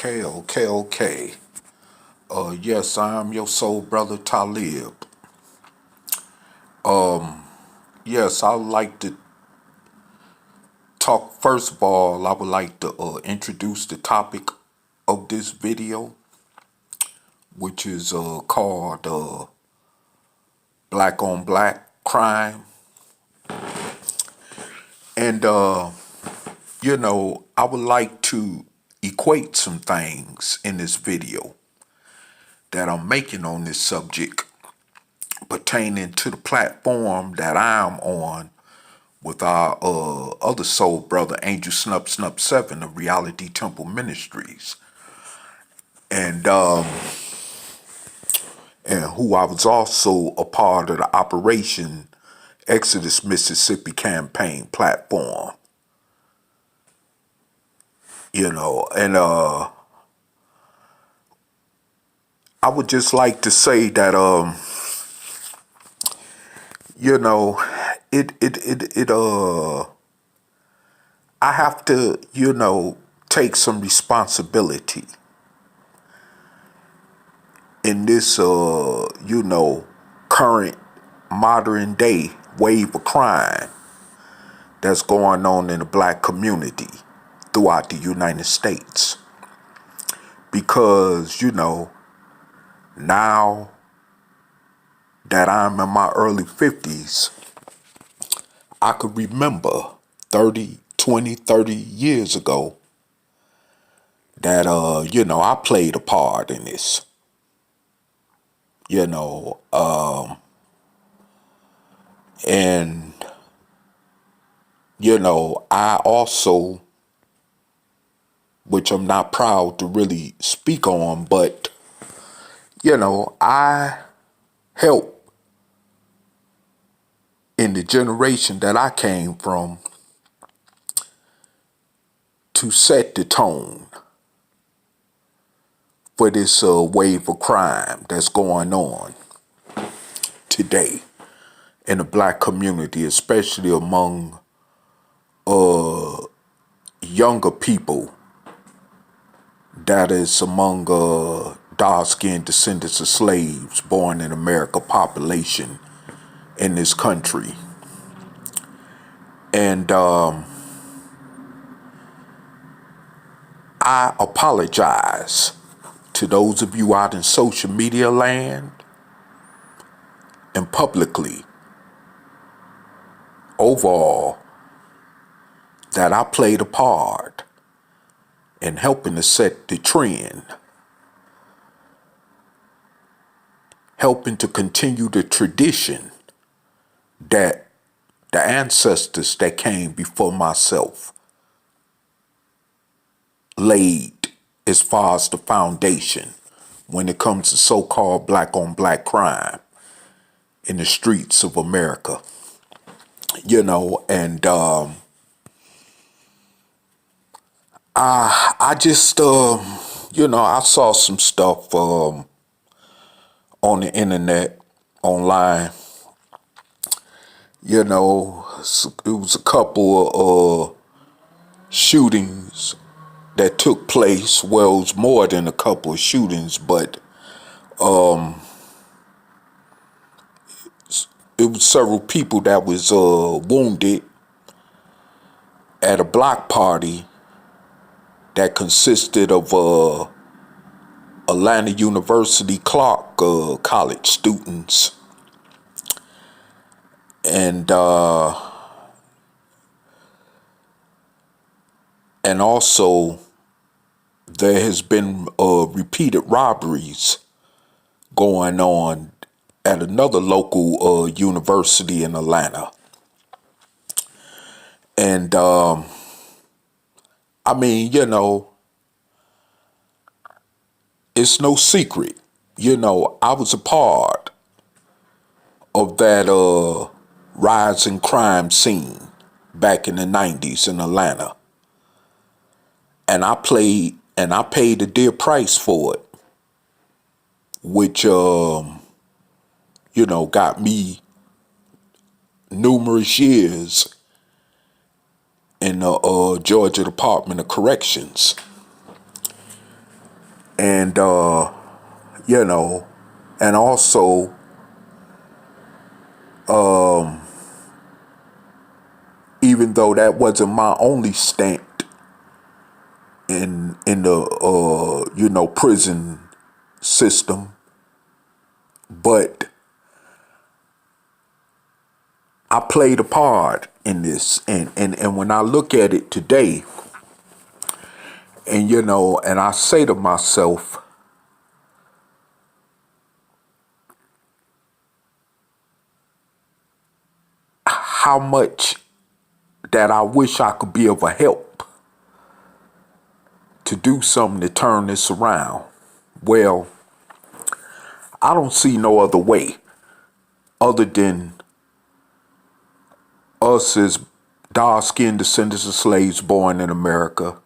Okay. Yes, I'm your soul brother Taalib. Yes, I would like to talk. First of all, I would like to introduce the topic of this video, which is called Black on Black Crime. And, I would like to equate some things in this video that I'm making on this subject pertaining to the platform that I'm on with our other soul brother, Angel Snup Snup 7 of Reality Temple Ministries. And who I was also a part of the Operation Exodus Mississippi campaign platform. I would just like to say that I have to, take some responsibility in this, current modern day wave of crime that's going on in the black community throughout the United States. Because, now that I'm in my early 50s, I could remember 30 years ago that, I played a part in this. And, I also, which I'm not proud to really speak on, but, I helped in the generation that I came from to set the tone for this wave of crime that's going on today in the black community, especially among younger people that is among dark-skinned descendants of slaves born in America population in this country. And I apologize to those of you out in social media land and publicly overall that I played a part in helping to set the trend, helping to continue the tradition that the ancestors that came before myself laid as far as the foundation when it comes to so-called black on black crime in the streets of America. And I just, I saw some stuff on the internet, online. It was a couple of shootings that took place. Well, it was more than a couple of shootings, but it was several people that was wounded at a block party that consisted of Atlanta University Clark college students. And also there has been repeated robberies going on at another local university in Atlanta. And it's no secret, I was a part of that rising crime scene back in the 90s in Atlanta. And I paid a dear price for it, which, got me numerous years in the Georgia Department of Corrections. And, you know, and also, even though that wasn't my only stint in the, you know, prison system, but I played a part in this. And when I look at it today, and, you know, and I say to myself, how much that I wish I could be of a help to do something to turn this around. Well, I don't see no other way other than us as dark-skinned descendants of slaves born in America,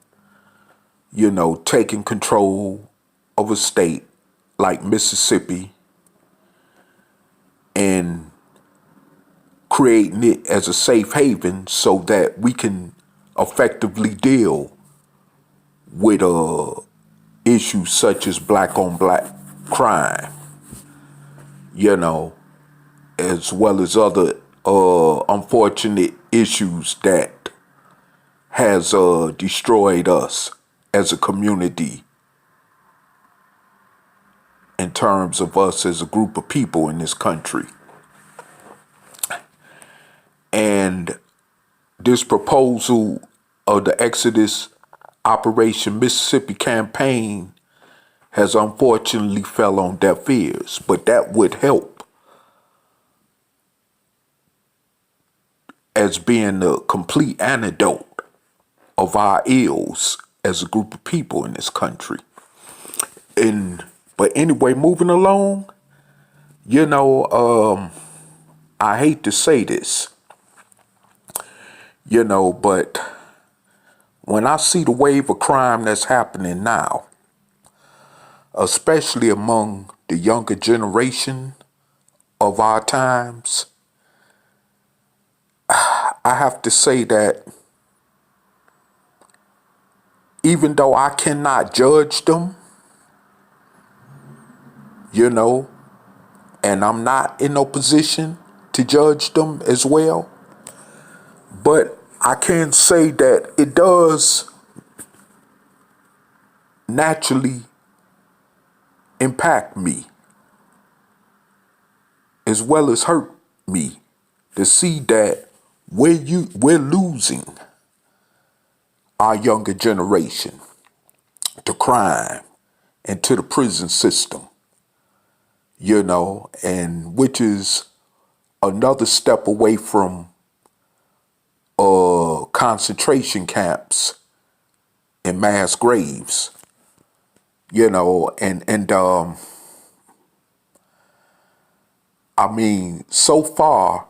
you know, taking control of a state like Mississippi and creating it as a safe haven so that we can effectively deal with issues such as black on black crime, you know, as well as other unfortunate issues that has destroyed us as a community in terms of us as a group of people in this country. And this proposal of the Exodus Operation Mississippi campaign has unfortunately fell on deaf ears, but that would help as being the complete antidote of our ills as a group of people in this country. But anyway, moving along, you know, I hate to say this, you know, but when I see the wave of crime that's happening now, especially among the younger generation of our times, I have to say that even though I cannot judge them, you know, and I'm not in no position to judge them as well, but I can say that it does naturally impact me as well as hurt me to see that we're losing our younger generation to crime and to the prison system, you know, and which is another step away from concentration camps and mass graves, you know, and I mean, so far,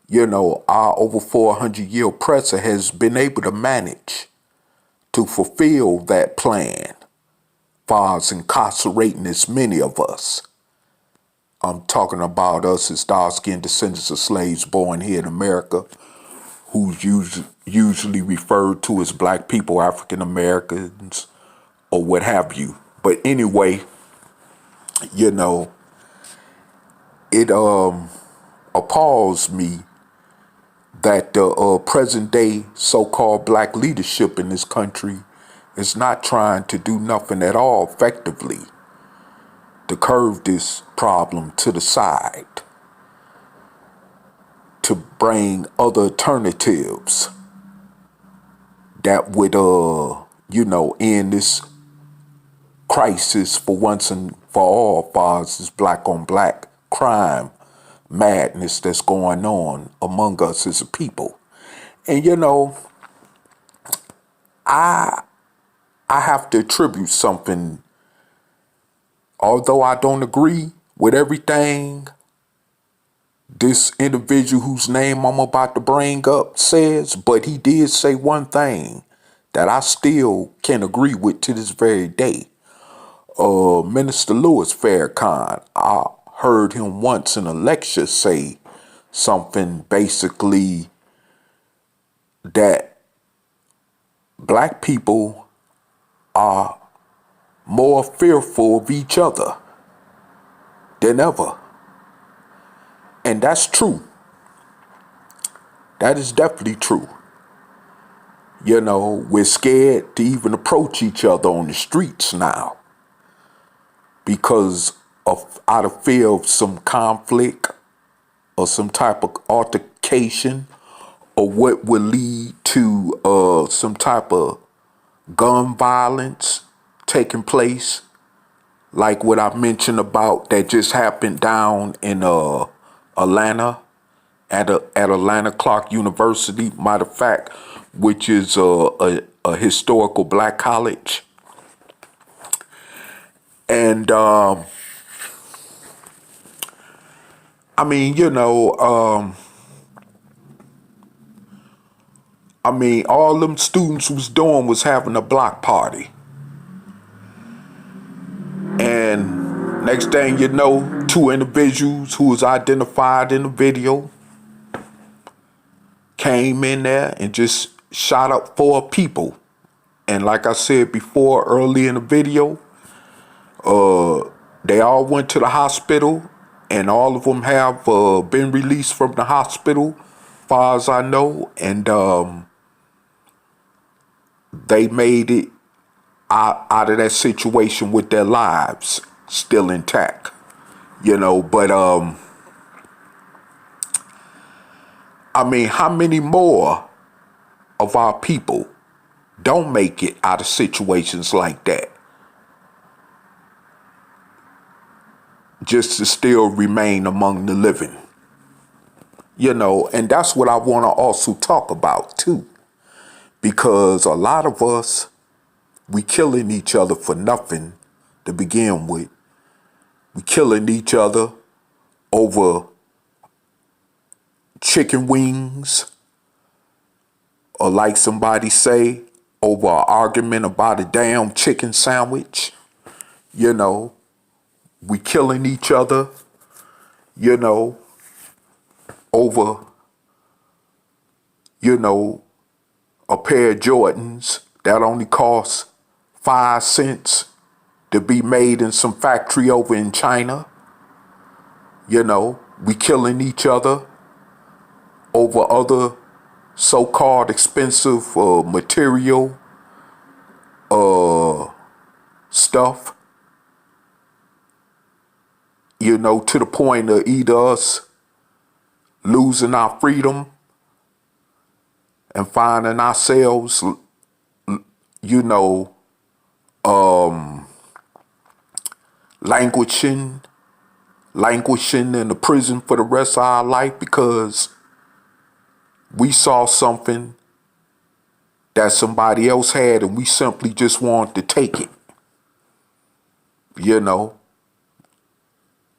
you know, our over 400-year oppressor has been able to manage to fulfill that plan, far as incarcerating as many of us. I'm talking about us as dark-skinned descendants of slaves born here in America, who's usually referred to as black people, African Americans, or what have you. But anyway, you know, it appalls me that the present day so-called black leadership in this country is not trying to do nothing at all effectively to curve this problem to the side, to bring other alternatives that would, you know, end this crisis for once and for all, far as this black on black crime madness that's going on among us as a people. And, you know, I have to attribute something, although I don't agree with everything this individual whose name I'm about to bring up says, but he did say one thing that I still can agree with to this very day. Minister Louis Farrakhan, I heard him once in a lecture say something basically that black people are more fearful of each other than ever. And that's true. That is definitely true. You know, we're scared to even approach each other on the streets now because of out of fear of some conflict or some type of altercation or what will lead to some type of gun violence taking place, like what I mentioned about that just happened down in Atlanta at Atlanta Clark University, matter of fact, which is a historical black college. And I mean, you know, I mean, all them students was doing was having a block party. And next thing you know, two individuals who was identified in the video came in there and just shot up 4 people. And like I said before, early in the video, they all went to the hospital, and all of them have been released from the hospital, far as I know, and they made it out of that situation with their lives still intact, you know. But I mean, how many more of our people don't make it out of situations like that just to still remain among the living? You know, and that's what I want to also talk about too, because a lot of us, we killing each other for nothing to begin with. We killing each other over chicken wings, or like somebody say, over an argument about a damn chicken sandwich. You know, we killing each other, you know, over, you know, a pair of Jordans that only cost 5 cents to be made in some factory over in China. You know, we killing each other over other so-called expensive material stuff. You know, to the point of either us losing our freedom and finding ourselves, you know, languishing in the prison for the rest of our life because we saw something that somebody else had and we simply just wanted to take it, you know.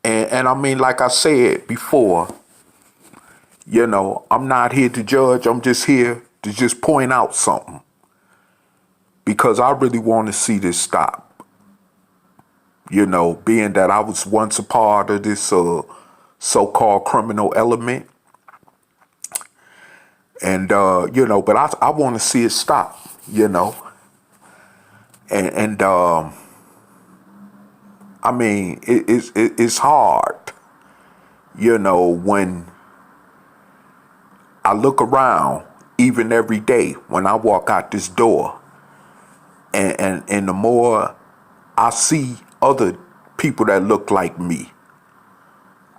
And I mean, like I said before, you know, I'm not here to judge. I'm just here to just point out something, because I really want to see this stop. You know, being that I was once a part of this so-called criminal element. And, you know, but I want to see it stop, you know. And I mean, it's hard, you know, when I look around, even every day when I walk out this door, and the more I see other people that look like me,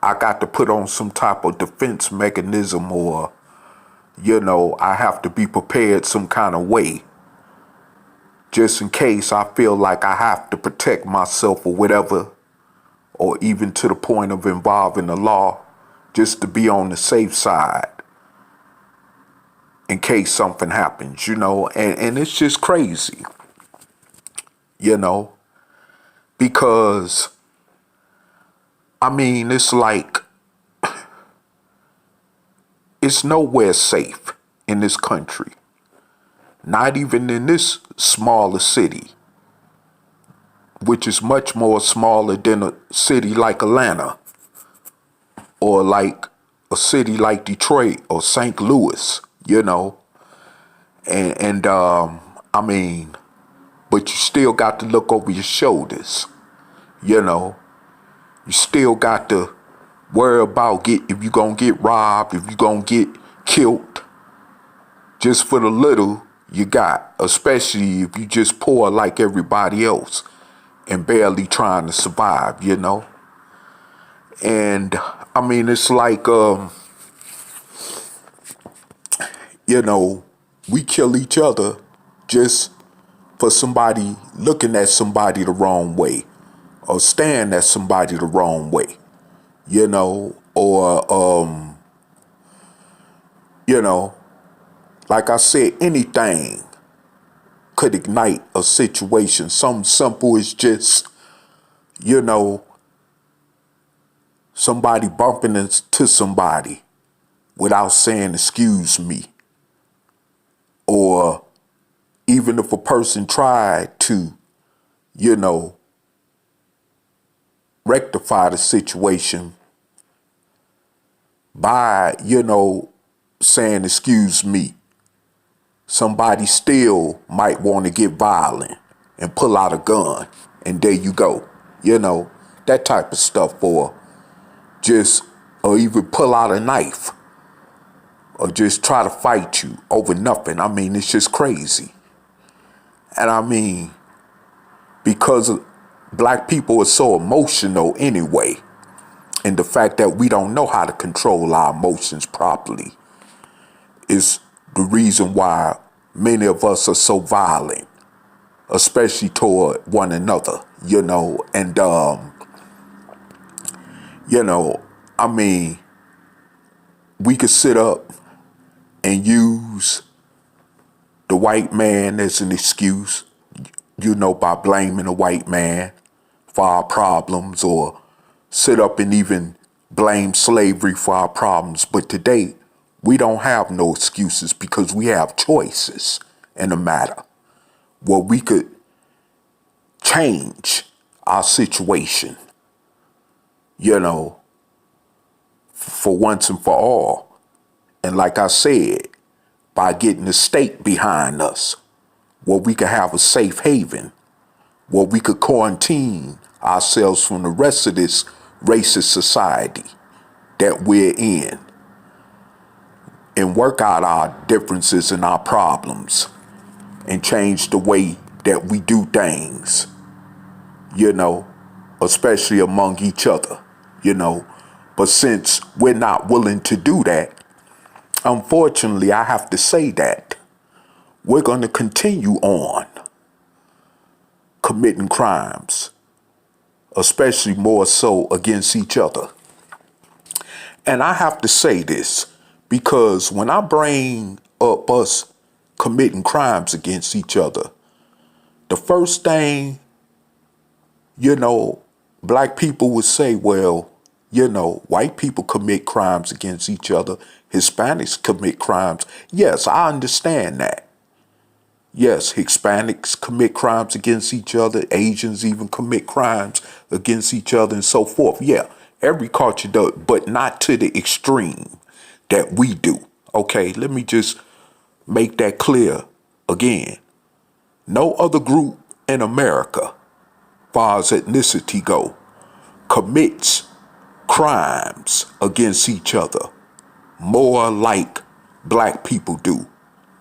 I got to put on some type of defense mechanism, or, you know, I have to be prepared some kind of way, just in case I feel like I have to protect myself or whatever, or even to the point of involving the law, just to be on the safe side in case something happens, you know. And it's just crazy, you know, because, I mean, it's like, it's nowhere safe in this country, not even in this smaller city, which is much more smaller than a city like Atlanta, or like a city like Detroit or St. Louis, you know. And I mean, but you still got to look over your shoulders. You know, you still got to worry about if you're going to get robbed, if you're going to get killed, just for the little you got, especially if you just poor like everybody else and barely trying to survive, you know. And I mean, it's like, you know, we kill each other just for somebody looking at somebody the wrong way or staring at somebody the wrong way, you know, or, you know, like I said, anything could ignite a situation. Something simple as just, you know, somebody bumping into somebody without saying, excuse me. Or even if a person tried to, you know, rectify the situation by, you know, saying, excuse me, somebody still might want to get violent and pull out a gun, and there you go. You know, that type of stuff. Or even pull out a knife or just try to fight you over nothing. I mean, it's just crazy. And I mean, because black people are so emotional anyway, and the fact that we don't know how to control our emotions properly is the reason why many of us are so violent, especially toward one another, you know. And, you know, I mean, we could sit up and use the white man as an excuse, you know, by blaming the white man for our problems, or sit up and even blame slavery for our problems. But today, we don't have no excuses because we have choices in the matter where we could change our situation, you know, for once and for all. And like I said, by getting the state behind us, where we could have a safe haven, where we could quarantine ourselves from the rest of this racist society that we're in, and work out our differences and our problems and change the way that we do things, you know, especially among each other, you know. But since we're not willing to do that, unfortunately, I have to say that we're going to continue on committing crimes, especially more so against each other. And I have to say this because when I bring up us committing crimes against each other, the first thing, you know, black people would say, well, you know, white people commit crimes against each other, Hispanics commit crimes. Yes, I understand that. Yes, Hispanics commit crimes against each other, Asians even commit crimes against each other and so forth. Yeah, every culture does, but not to the extreme that we do. Okay, let me just make that clear again. No other group in America, far as ethnicity go, commits crimes against each other more like black people do,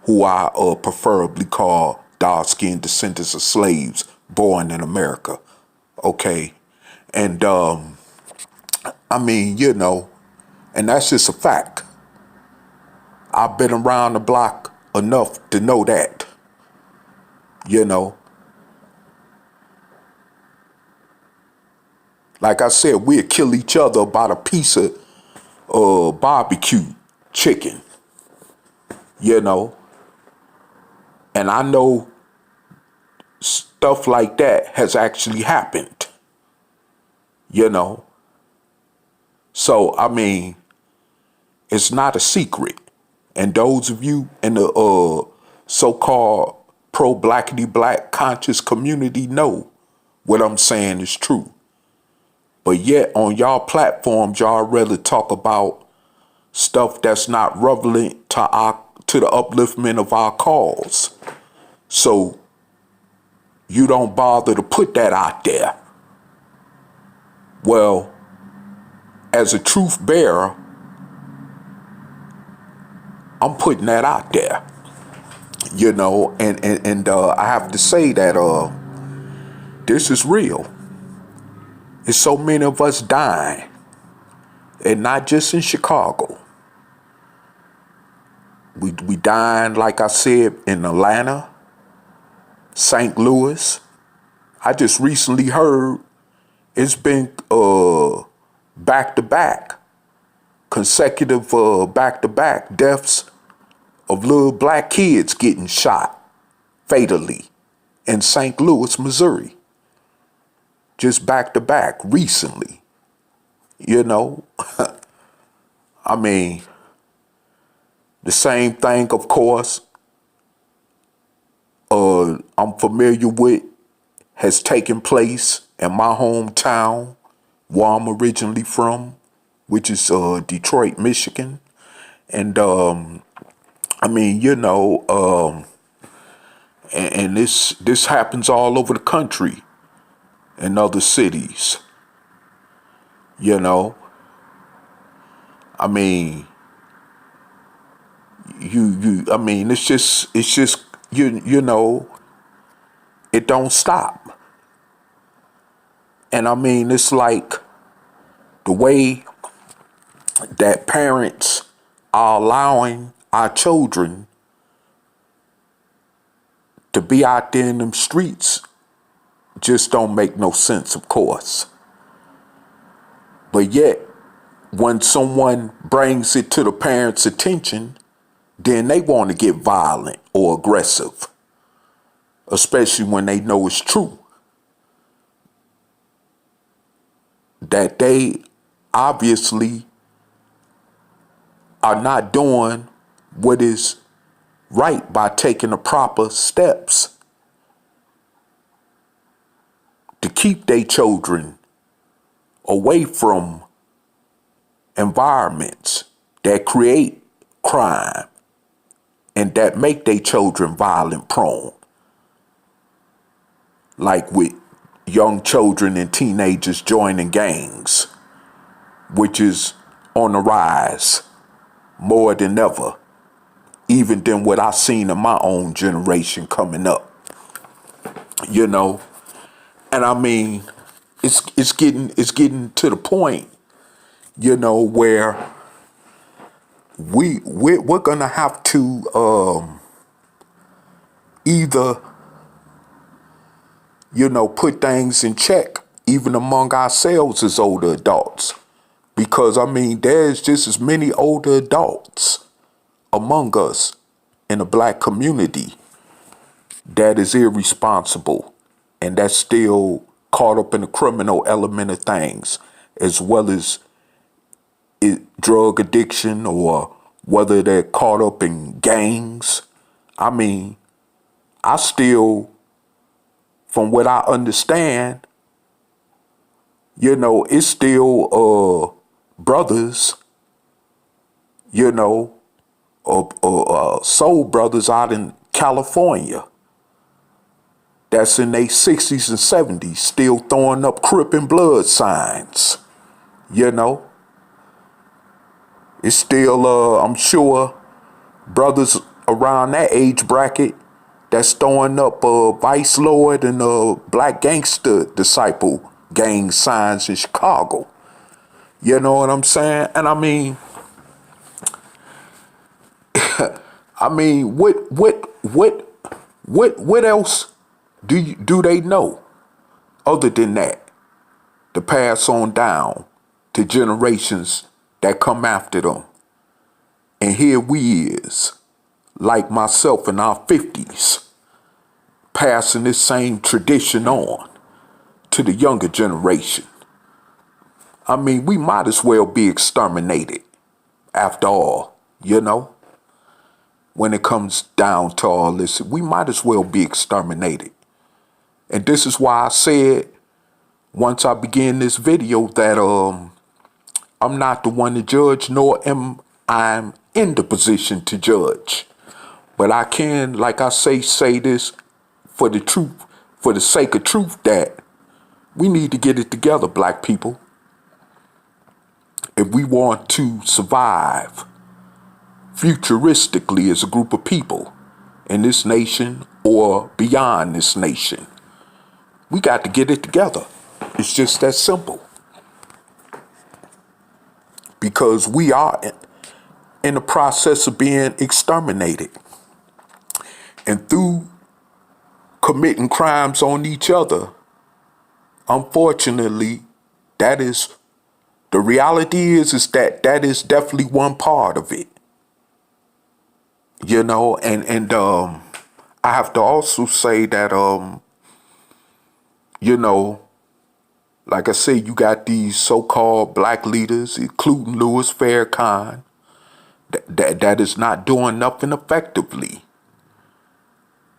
who I preferably call dark-skinned descendants of slaves born in America. Okay, and I mean, you know, and that's just a fact. I've been around the block enough to know that, you know. Like I said, we'll kill each other about a piece of barbecue chicken, you know. And I know stuff like that has actually happened, you know. So, I mean, it's not a secret. And those of you in the so-called pro-blackity black conscious community know what I'm saying is true. But yet on y'all platforms, y'all rather talk about stuff that's not relevant to the upliftment of our cause. So you don't bother to put that out there. Well, as a truth bearer, I'm putting that out there, you know, and I have to say that this is real. There's so many of us dying, and not just in Chicago. We dying, like I said, in Atlanta, St. Louis. I just recently heard it's been back-to-back, consecutive back-to-back deaths of little black kids getting shot fatally in St. Louis, Missouri. Just back-to-back recently. You know, I mean, the same thing, of course, I'm familiar with has taken place in my hometown, where I'm originally from, which is Detroit, Michigan. And I mean, you know, and this happens all over the country in other cities. You know, I mean, I mean, it's just, you know, it don't stop. And I mean, it's like the way that parents are allowing our children to be out there in them streets just don't make no sense, of course. But yet, when someone brings it to the parents' attention, then they want to get violent or aggressive, especially when they know it's true. That they obviously are not doing what is right by taking the proper steps to keep their children away from environments that create crime and that make their children violent prone. Like with young children and teenagers joining gangs, which is on the rise more than ever, even than what I've seen in my own generation coming up. You know, and I mean, it's getting to the point, you know, where we're gonna have to either, you know, put things in check, even among ourselves as older adults. Because, I mean, there's just as many older adults among us in the black community that is irresponsible and that's still caught up in the criminal element of things, as well as drug addiction, or whether they're caught up in gangs. I mean, I still, from what I understand, you know, it's still brothers, you know, soul brothers out in California that's in their 60s and 70s still throwing up Crip and Blood signs, you know. It's still, I'm sure, brothers around that age bracket that's throwing up Vice Lord and Black Gangster Disciple gang signs in Chicago. You know what I'm saying? And I mean, what else do they know other than that to pass on down to generations that come after them? And here we is, like myself in our 50s, passing this same tradition on to the younger generation. I mean, we might as well be exterminated after all, you know? When it comes down to all this, we might as well be exterminated. And this is why I said, once I begin this video, that I'm not the one to judge, nor am I in the position to judge. But I can, like I say this for the truth, for the sake of truth, that we need to get it together, black people, if we want to survive futuristically as a group of people in this nation or beyond this nation. We got to get it together. It's just that simple. Because we are in the process of being exterminated. And through committing crimes on each other, unfortunately, that is, the reality is that that is definitely one part of it. You know, and I have to also say that, you know, like I said, you got these so-called black leaders, including Louis Farrakhan, that is not doing nothing effectively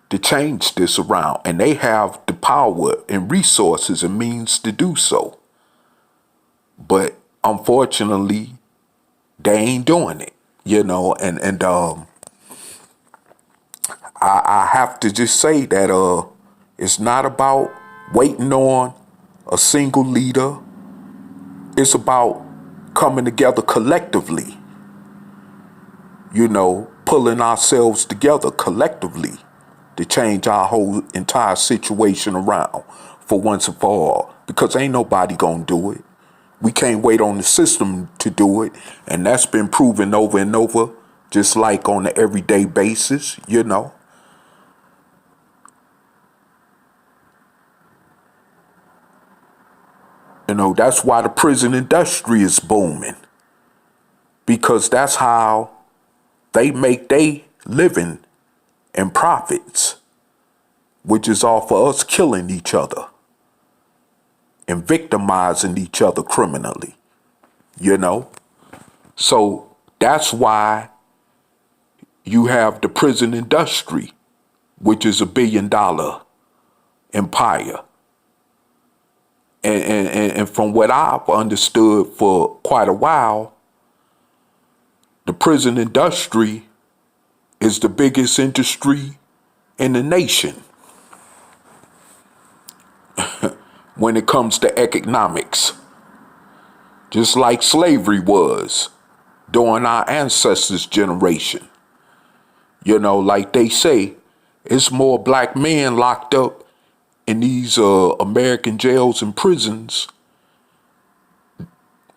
to change this around. And they have the power and resources and means to do so. But unfortunately, they ain't doing it, you know, and I have to just say that it's not about waiting on a single leader. It's about coming together collectively, you know, pulling ourselves together collectively to change our whole entire situation around for once and for all. Because ain't nobody gonna do it. We can't wait on the system to do it. And that's been proven over and over, just like on an everyday basis, you know. You know, that's why the prison industry is booming. Because that's how they make their living and profits, which is off of us killing each other and victimizing each other criminally, you know? So that's why you have the prison industry, which is $1 billion empire. And from what I've understood for quite a while, the prison industry is the biggest industry in the nation when it comes to economics. Just like slavery was during our ancestors' generation. You know, like they say, it's more black men locked up in these American jails and prisons,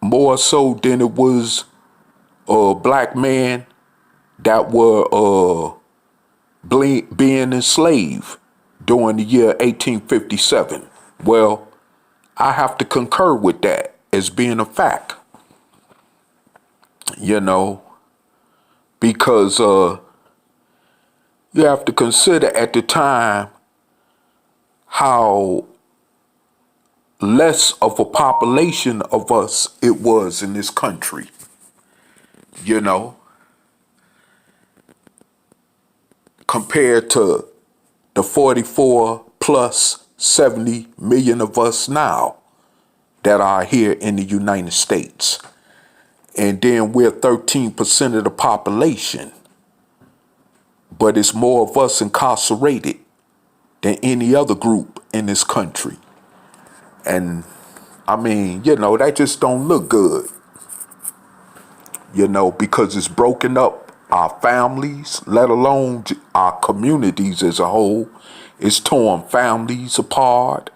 more so than it was black men that were being enslaved during the year 1857. Well, I have to concur with that as being a fact, you know, because you have to consider at the time how less of a population of us it was in this country, you know, compared to the 44 plus 70 million of us now that are here in the United States. And then we're 13% of the population, but it's more of us incarcerated than any other group in this country. And I mean, you know, that just don't look good, you know, because it's broken up our families, let alone our communities as a whole. It's torn families apart,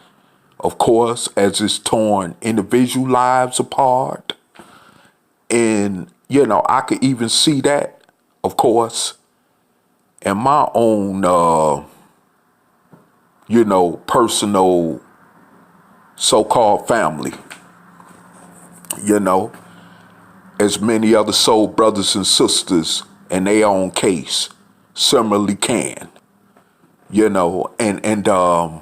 of course, as it's torn individual lives apart. And, you know, I could even see that, of course, in my own, you know, personal so-called family, you know, as many other soul brothers and sisters in their own case similarly can, you know, and I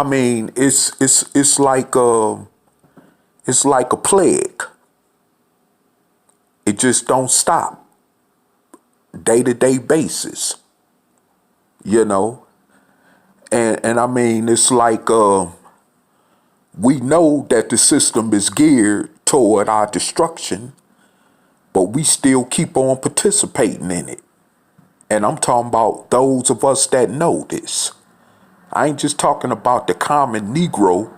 mean, it's like a plague. It just don't stop, day-to-day basis, you know. And I mean, it's like we know that the system is geared toward our destruction, but we still keep on participating in it. And I'm talking about those of us that know this. I ain't just talking about the common Negro,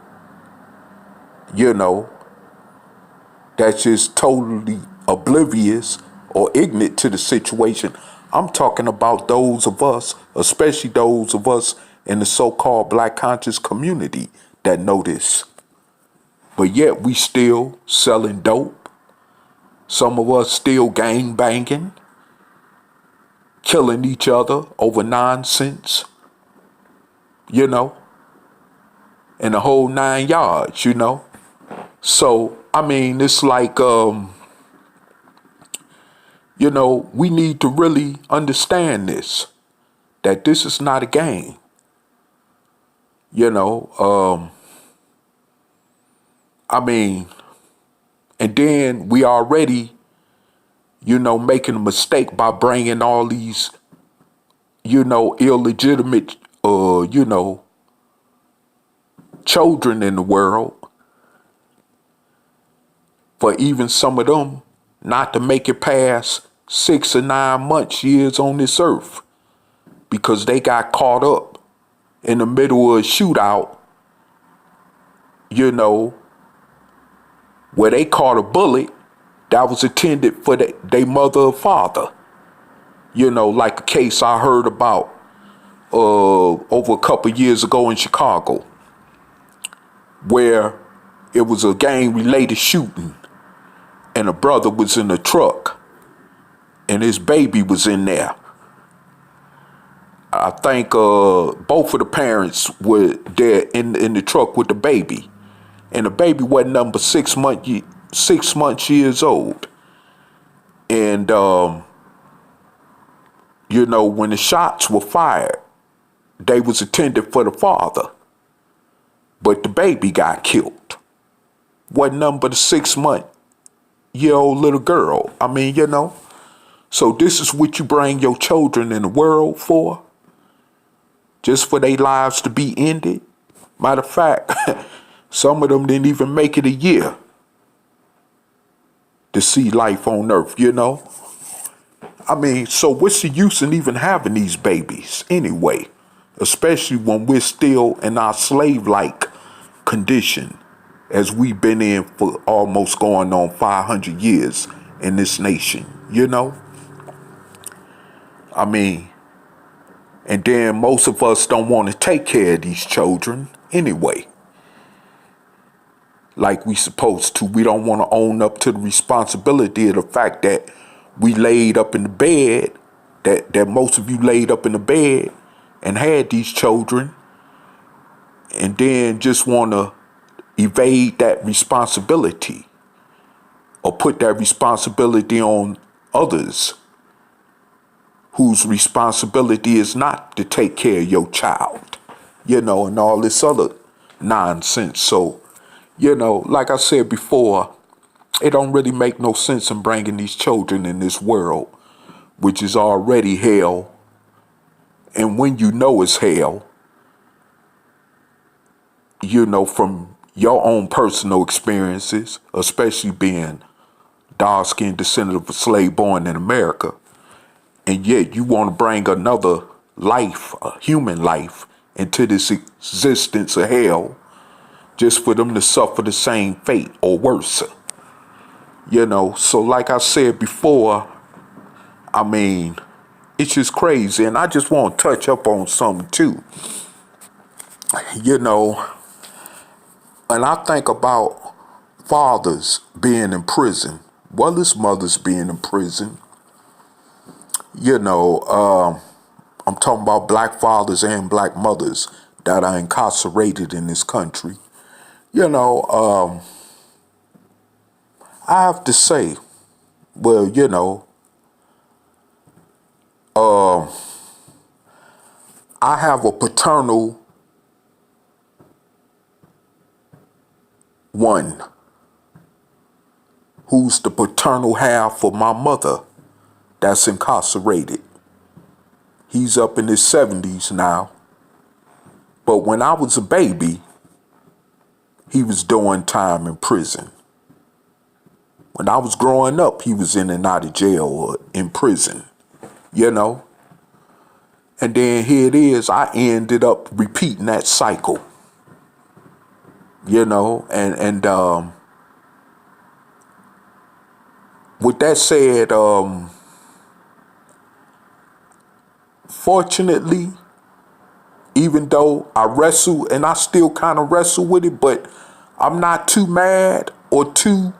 that's just totally oblivious or ignorant to the situation. I'm talking about those of us, especially those of us in the so-called black conscious community that know this. But yet we still selling dope. Some of us still gang banging, killing each other over nonsense, and the whole 9 yards, So, I mean, it's like, we need to really understand this, that this is not a game. I mean, and then we already, making a mistake by bringing all these, illegitimate, children in the world, for even some of them not to make it past 6 or 9 months, years on this earth, because they got caught up in the middle of a shootout, where they caught a bullet that was intended for their mother or father. Like a case I heard about over a couple years ago in Chicago, where it was a gang-related shooting, and a brother was in the truck, and his baby was in there. I think both of the parents were there in the truck with the baby, and the baby wasn't number 6 months years old. And when the shots were fired, they was intended for the father, but the baby got killed. Wasn't number the 6-month-year-old little girl. I mean, So this is what you bring your children in the world for? Just for their lives to be ended? Matter of fact, some of them didn't even make it a year to see life on earth, I mean, so what's the use in even having these babies anyway? Especially when we're still in our slave-like condition, as we've been in for almost going on 500 years in this nation, I mean, and then most of us don't want to take care of these children anyway, like we supposed to. We don't want to own up to the responsibility of the fact that we laid up in the bed, that most of you laid up in the bed and had these children, and then just want to evade that responsibility or put that responsibility on others whose responsibility is not to take care of your child, and all this other nonsense. So, like I said before, it don't really make no sense in bringing these children in this world, which is already hell. And when you know it's hell, from your own personal experiences, especially being dark-skinned descendant of a slave born in America, and yet you want to bring another life, a human life, into this existence of hell, just for them to suffer the same fate or worse. So like I said before, I mean, it's just crazy. And I just want to touch up on something too. And I think about fathers being in prison. Well, it's mothers being in prison. I'm talking about black fathers and black mothers that are incarcerated in this country. I have to say, well, I have a paternal one who's the paternal half of my mother that's incarcerated. He's up in his 70s now. But when I was a baby, he was doing time in prison. When I was growing up, he was in and out of jail or in prison, And then here it is, I ended up repeating that cycle, and with that said, fortunately, even though I wrestle, and I still kind of wrestle with it, but I'm not too mad or too,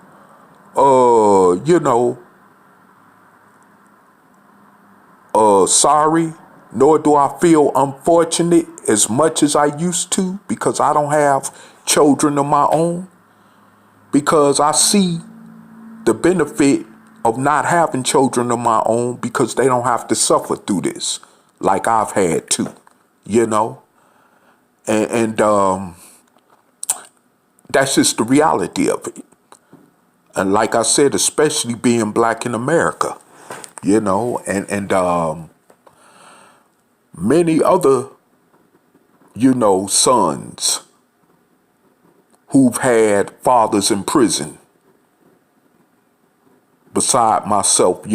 sorry, nor do I feel unfortunate as much as I used to, because I don't have children of my own, because I see the benefit of not having children of my own, because they don't have to suffer through this like I've had to, and that's just the reality of it. And like I said, especially being black in America, and many other, sons who've had fathers in prison beside myself,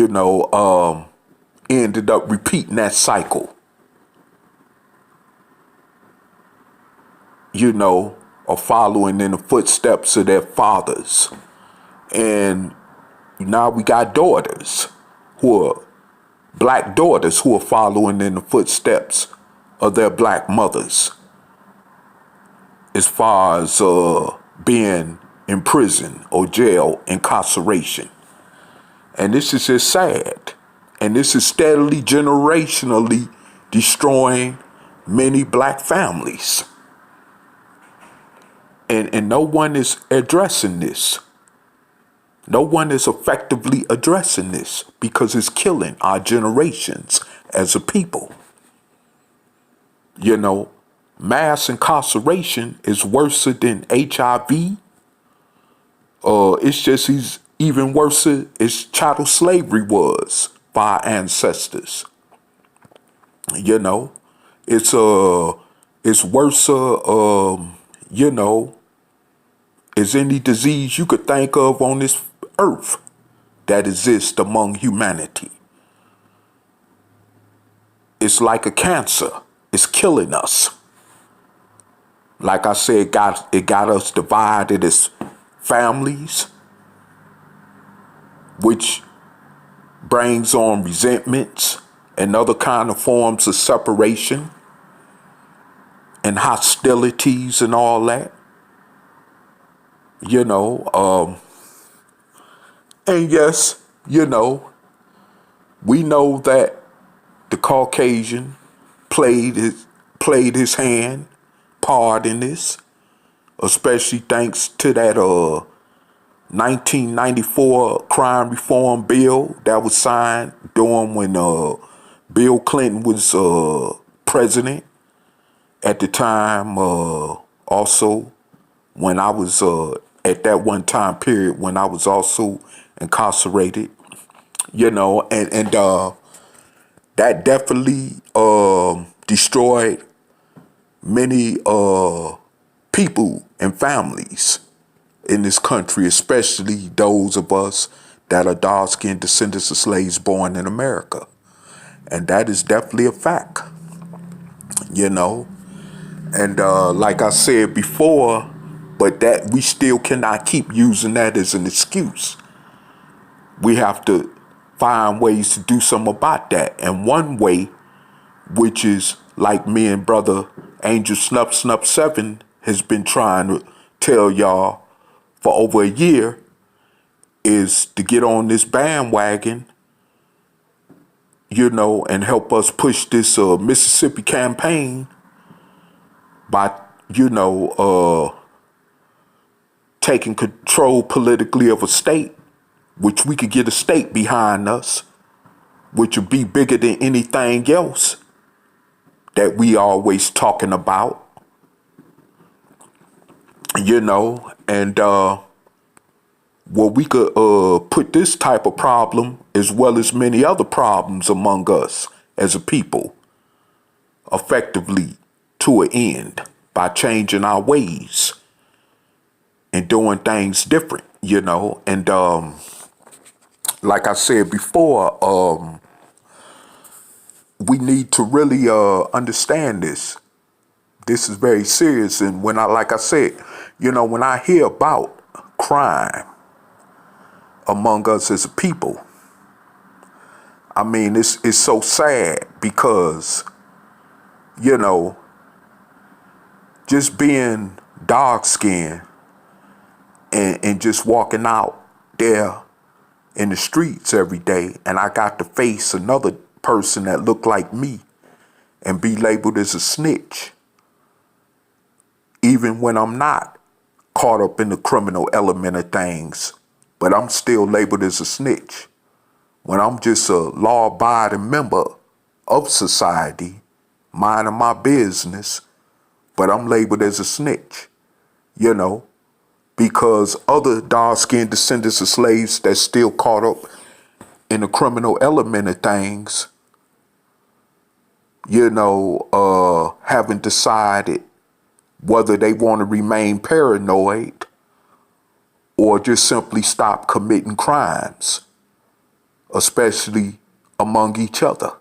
ended up repeating that cycle, of following in the footsteps of their fathers. And now we got daughters black daughters who are following in the footsteps of their black mothers as far as being in prison or jail, incarceration. And this is just sad. And this is steadily, generationally destroying many black families. And no one is addressing this. No one is effectively addressing this, because it's killing our generations as a people. Mass incarceration is worse than HIV. It's just even worse as chattel slavery was for our ancestors. It's worse. As any disease you could think of on this earth that exists among humanity. It's like a cancer. It's killing us. Like I said, it got us divided as families, which brings on resentments and other kind of forms of separation and hostilities and all that. And yes, we know that the Caucasian played his part in this, especially thanks to that 1994 crime reform bill that was signed during when Bill Clinton was president at the time. Also, when I was at that one time period when I was also incarcerated, and that definitely destroyed many people and families in this country, especially those of us that are dark-skinned descendants of slaves born in America. And that is definitely a fact, And like I said before, but that we still cannot keep using that as an excuse. We have to find ways to do something about that. And one way, which is like me and brother Angel Snuff 7 has been trying to tell y'all for over a year, is to get on this bandwagon, and help us push this Mississippi campaign by, taking control politically of a state, which we could get a state behind us, which would be bigger than anything else that we always talking about, and where we could put this type of problem as well as many other problems among us as a people effectively to an end by changing our ways and doing things different, and like I said before, we need to really understand this. This is very serious. And when like I said, when I hear about crime among us as a people, I mean, it's so sad because, just being dark skinned and just walking out there in the streets every day, and I got to face another person that looked like me and be labeled as a snitch, even when I'm not caught up in the criminal element of things, but I'm still labeled as a snitch. When I'm just a law-abiding member of society, minding my business, but I'm labeled as a snitch, because other dark-skinned descendants of slaves that's still caught up in the criminal element of things, haven't decided whether they want to remain paranoid or just simply stop committing crimes, especially among each other.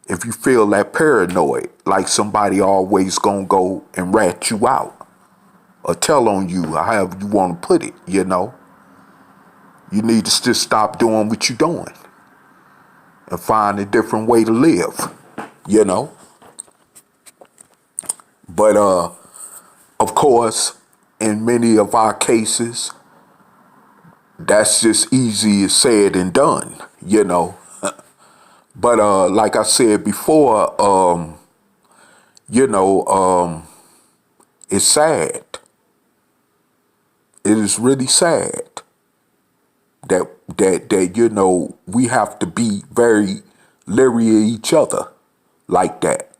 If you feel that paranoid, like somebody always gonna go and rat you out or tell on you, however you want to put it, you need to just stop doing what you're doing and find a different way to live, But of course, in many of our cases, that's just easier said than done, But like I said before, it's sad. It is really sad that we have to be very leery of each other like that.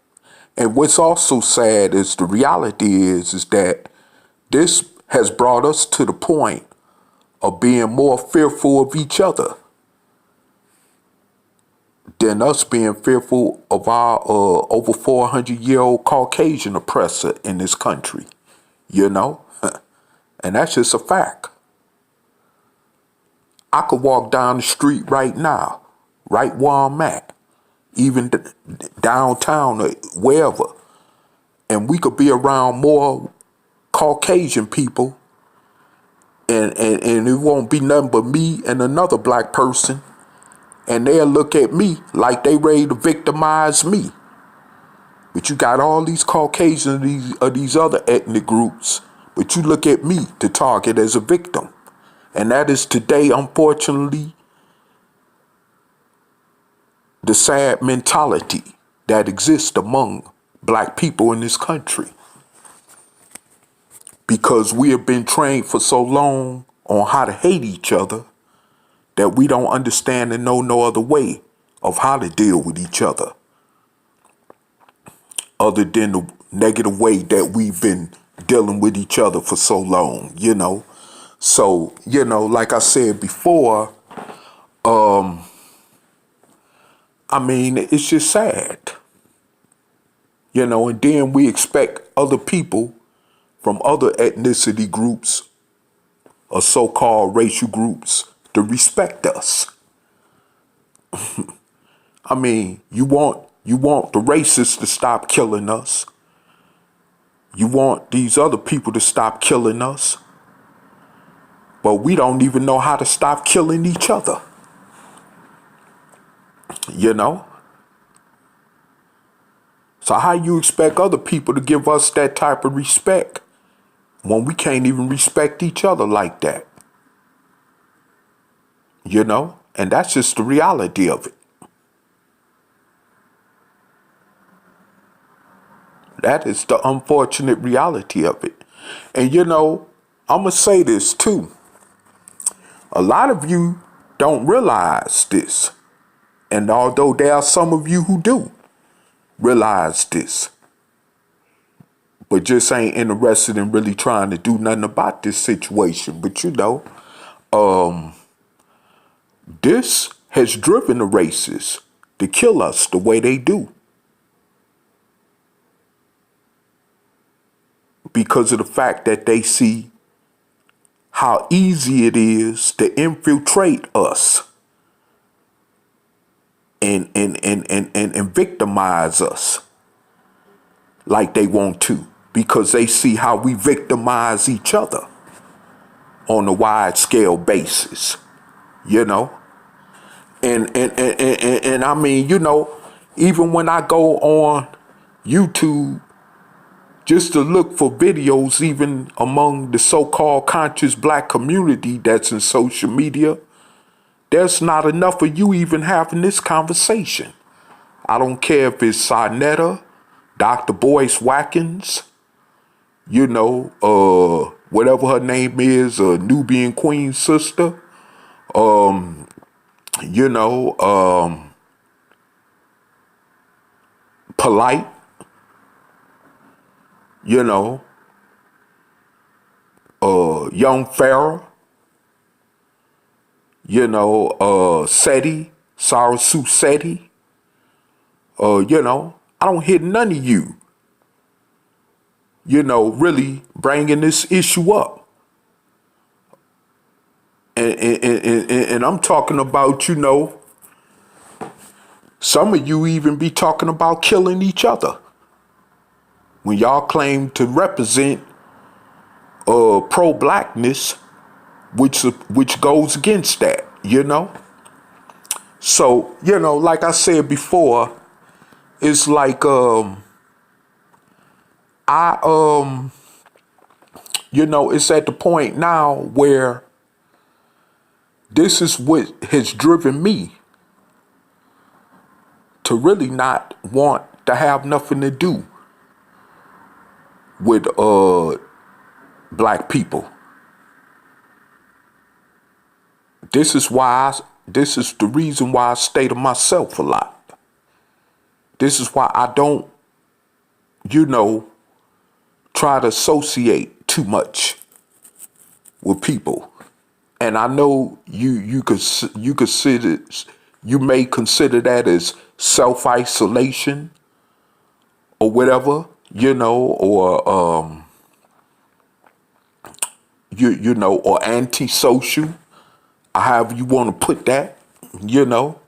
And what's also sad is the reality is that this has brought us to the point of being more fearful of each other than us being fearful of our over 400-year-old Caucasian oppressor in this country, And that's just a fact. I could walk down the street right now, right where I'm at, even downtown or wherever, and we could be around more Caucasian people, and it won't be nothing but me and another black person, and they'll look at me like they ready to victimize me. But you got all these Caucasians of these other ethnic groups, but you look at me to target as a victim. And that is today, unfortunately, the sad mentality that exists among black people in this country. Because we have been trained for so long on how to hate each other that we don't understand and know no other way of how to deal with each other other than the negative way that we've been dealing with each other for so long, So, like I said before, it's just sad, and then we expect other people from other ethnicity groups or so-called racial groups to respect us. You want the racists to stop killing us. You want these other people to stop killing us. But we don't even know how to stop killing each other. So how you expect other people to give us that type of respect when we can't even respect each other like that? And that's just the reality of it. That is the unfortunate reality of it. And I'm going to say this too. A lot of you don't realize this. And although there are some of you who do realize this, but just ain't interested in really trying to do nothing about this situation. But this has driven the racists to kill us the way they do. Because of the fact that they see how easy it is to infiltrate us and victimize us like they want to, because they see how we victimize each other on a wide scale basis, you know? And I mean, you know, even when I go on YouTube just to look for videos, even among the so-called conscious black community that's in social media, there's not enough of you even having this conversation. I don't care if it's Sarnetta, Dr. Boyce Watkins, you know, whatever her name is, Nubian Queen sister, you know, Polite, you know, Young Pharaoh, you know, Seti, Sarasu Seti, you know, I don't hear none of you, you know, really bringing this issue up. And I'm talking about, you know, some of you even be talking about killing each other when y'all claim to represent pro-blackness, which goes against that, you know? So, you know, like I said before, it's like you know, it's at the point now where this is what has driven me to really not want to have nothing to do with black people. This is the reason why I stay to myself a lot. This is why I don't, you know, try to associate too much with people. And I know you may consider that as self-isolation or whatever, you know, or you know, or antisocial, however you want to put that, you know.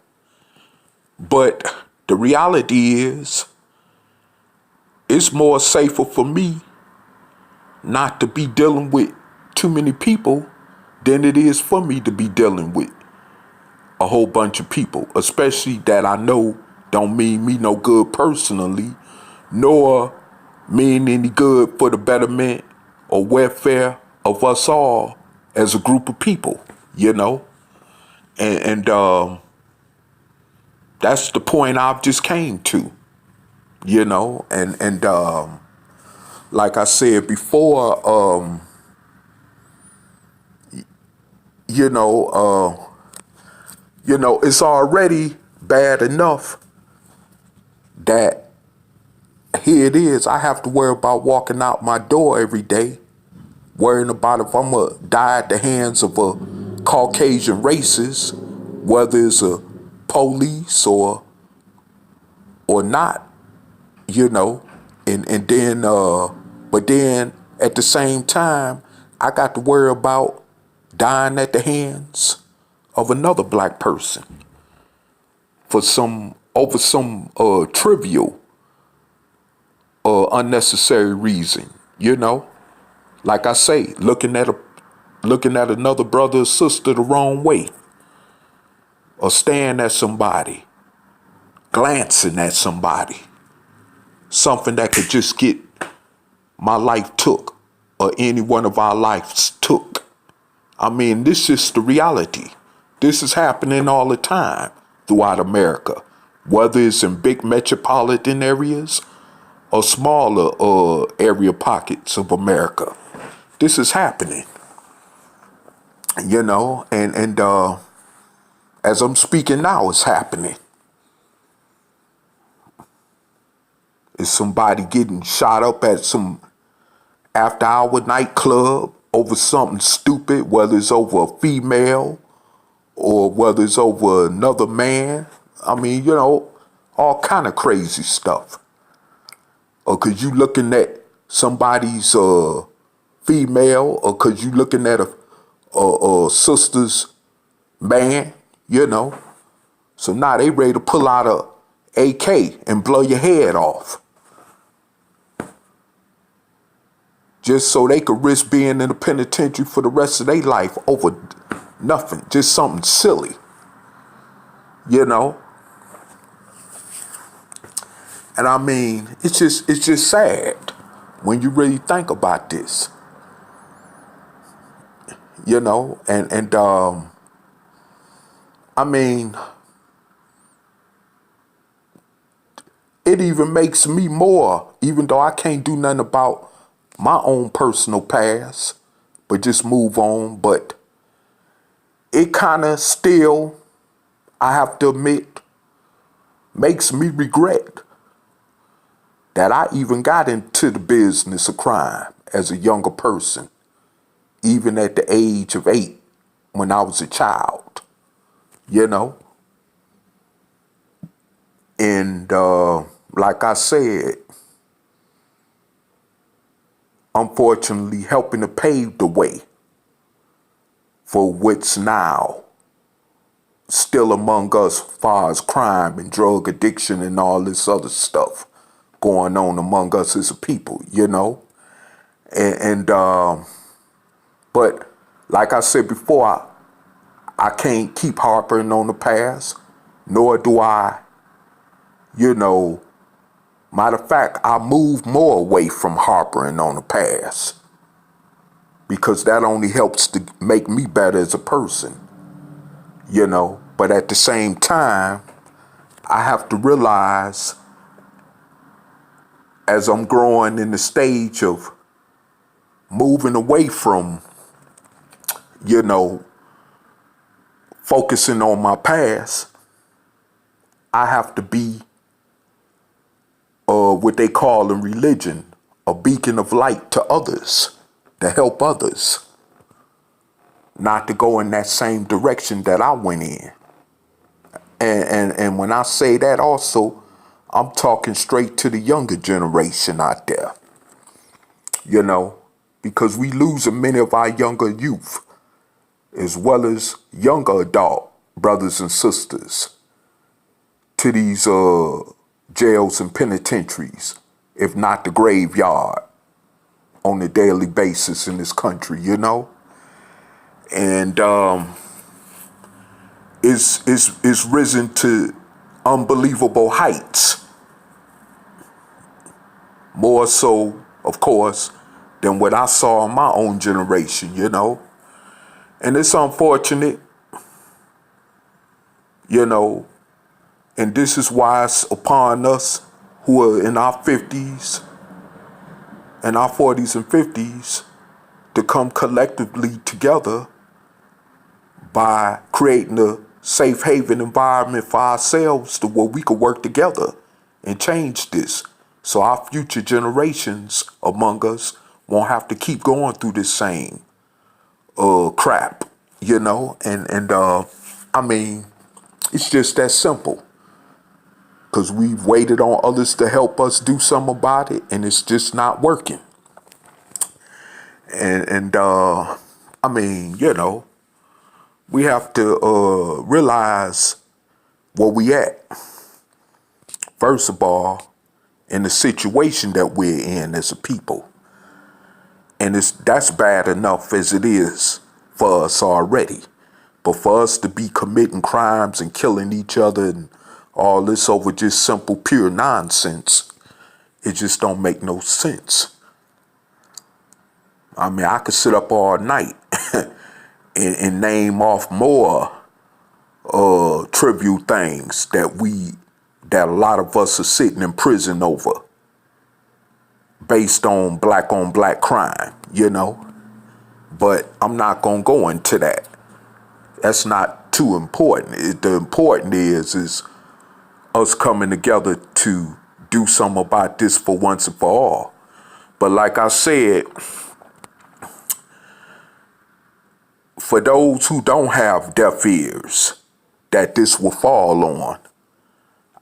But the reality is, it's more safer for me not to be dealing with too many people than it is for me to be dealing with a whole bunch of people, especially that I know don't mean me no good personally, nor mean any good for the betterment or welfare of us all as a group of people, you know. And that's the point I've just came to, you know. And like I said before, you know, it's already bad enough that here it is. I have to worry about walking out my door every day, worrying about if I'm gonna die at the hands of a Caucasian racist, whether it's a police or not, you know. And then but then at the same time, I got to worry about dying at the hands of another black person for some trivial or unnecessary reason, you know. Like I say, looking at another brother or sister the wrong way, or staring at somebody, glancing at somebody, something that could just get my life took, or any one of our lives took. I mean, this is the reality. This is happening all the time throughout America, whether it's in big metropolitan areas or smaller area pockets of America. This is happening, you know, and as I'm speaking now, it's happening. Is somebody getting shot up at some after-hour nightclub over something stupid, whether it's over a female or whether it's over another man? I mean, you know, all kind of crazy stuff. Or cause you looking at somebody's female, or cause you looking at a sister's man, you know, So now they ready to pull out a AK and blow your head off. Just so they could risk being in the penitentiary for the rest of their life over nothing, just something silly. You know? And I mean, it's just sad when you really think about this. You know, and I mean, it even makes me more, even though I can't do nothing about my own personal past, but just move on. But it kind of still, I have to admit, makes me regret that I even got into the business of crime as a younger person, even at the age of 8 when I was a child, you know? And like I said, unfortunately helping to pave the way for what's now still among us as far as crime and drug addiction and all this other stuff going on among us as a people, you know? And but like I said before, I can't keep harping on the past, nor do I, you know, matter of fact, I move more away from harping on the past because that only helps to make me better as a person, you know. But at the same time, I have to realize as I'm growing in the stage of moving away from, you know, focusing on my past, I have to be what they call in religion, a beacon of light to others, to help others, not to go in that same direction that I went in. And when I say that also, I'm talking straight to the younger generation out there, you know, because we losing many of our younger youth, as well as younger adult brothers and sisters, to these jails and penitentiaries, if not the graveyard, on a daily basis in this country, you know? And it's risen to unbelievable heights. More so, of course, than what I saw in my own generation, you know? And it's unfortunate, you know, and this is why it's upon us who are in our 50s and our 40s and 50s to come collectively together by creating a safe haven environment for ourselves to where we could work together and change this. So our future generations among us won't have to keep going through this same crap, you know? And I mean, it's just that simple. Because we've waited on others to help us do something about it, and it's just not working. And I mean, you know, we have to realize where we at. First of all, in the situation that we're in as a people. And that's bad enough as it is for us already. But for us to be committing crimes and killing each other and all this over just simple, pure nonsense, it just don't make no sense. I mean, I could sit up all night and name off more trivial things that a lot of us are sitting in prison over based on black crime, you know? But I'm not gonna go into that. That's not too important. The important is us coming together to do something about this for once and for all. But like I said, for those who don't have deaf ears that this will fall on,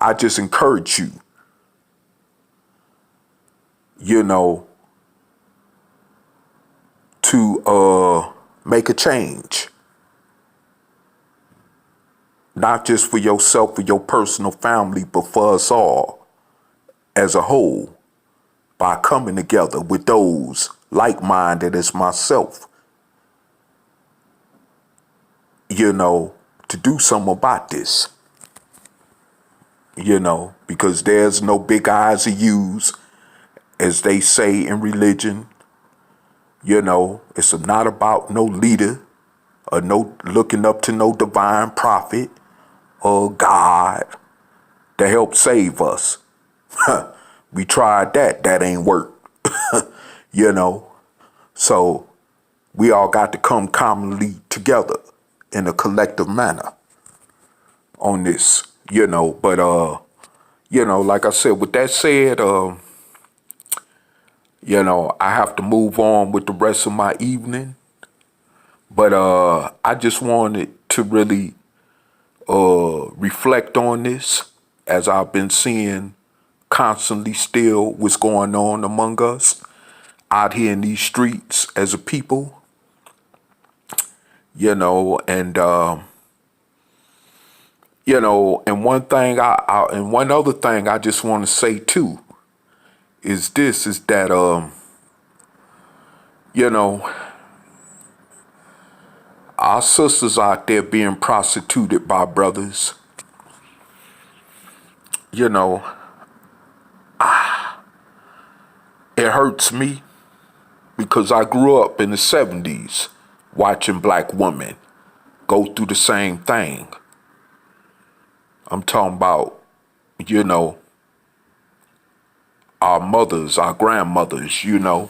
I just encourage you, you know, to make a change. not just for yourself or your personal family, but for us all as a whole, by coming together with those like-minded as myself, to do something about this, because there's no big eyes to use, as they say in religion. It's not about no leader or no looking up to no divine prophet or God to help save us. We tried that. That ain't work. So we all got to come commonly together in a collective manner on this, But, like I said, with that said, I have to move on with the rest of my evening. But I just wanted to really reflect on this, as I've been seeing constantly still what's going on among us out here in these streets as a people, and and one thing and one other thing I just want to say too is that our sisters out there being prostituted by brothers, it hurts me, because I grew up in the 70s watching black women go through the same thing. I'm talking about, our mothers, our grandmothers, and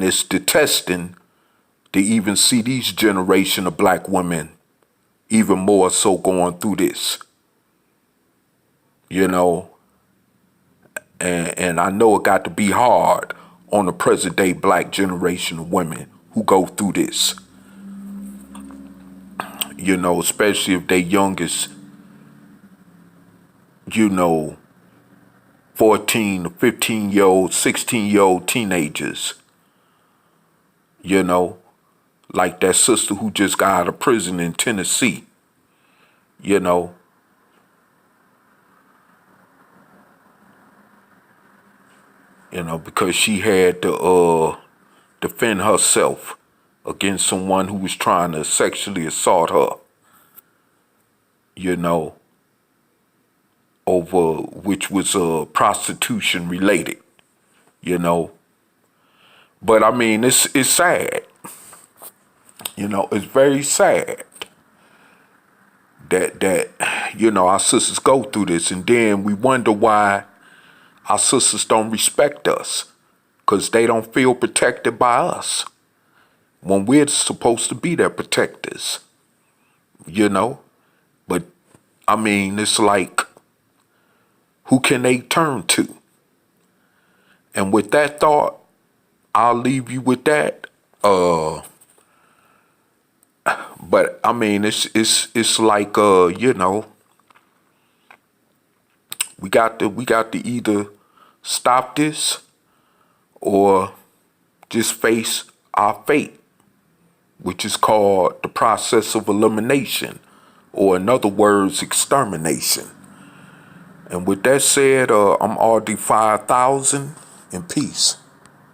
it's detesting to even see these generation of black women even more so going through this, and I know it got to be hard on the present day black generation of women who go through this, especially if they youngest, 14 to 15-year-old, 16-year-old teenagers, like that sister who just got out of prison in Tennessee, because she had to defend herself against someone who was trying to sexually assault her, over which was prostitution related, But I mean, it's sad, it's very sad that our sisters go through this, and then we wonder why our sisters don't respect us, because they don't feel protected by us when we're supposed to be their protectors, But I mean, it's like, who can they turn to? And with that thought, I'll leave you with that. But I mean, it's like, we got to either stop this or just face our fate, which is called the process of elimination, or in other words, extermination. And with that said, I'm RD 5000 in peace.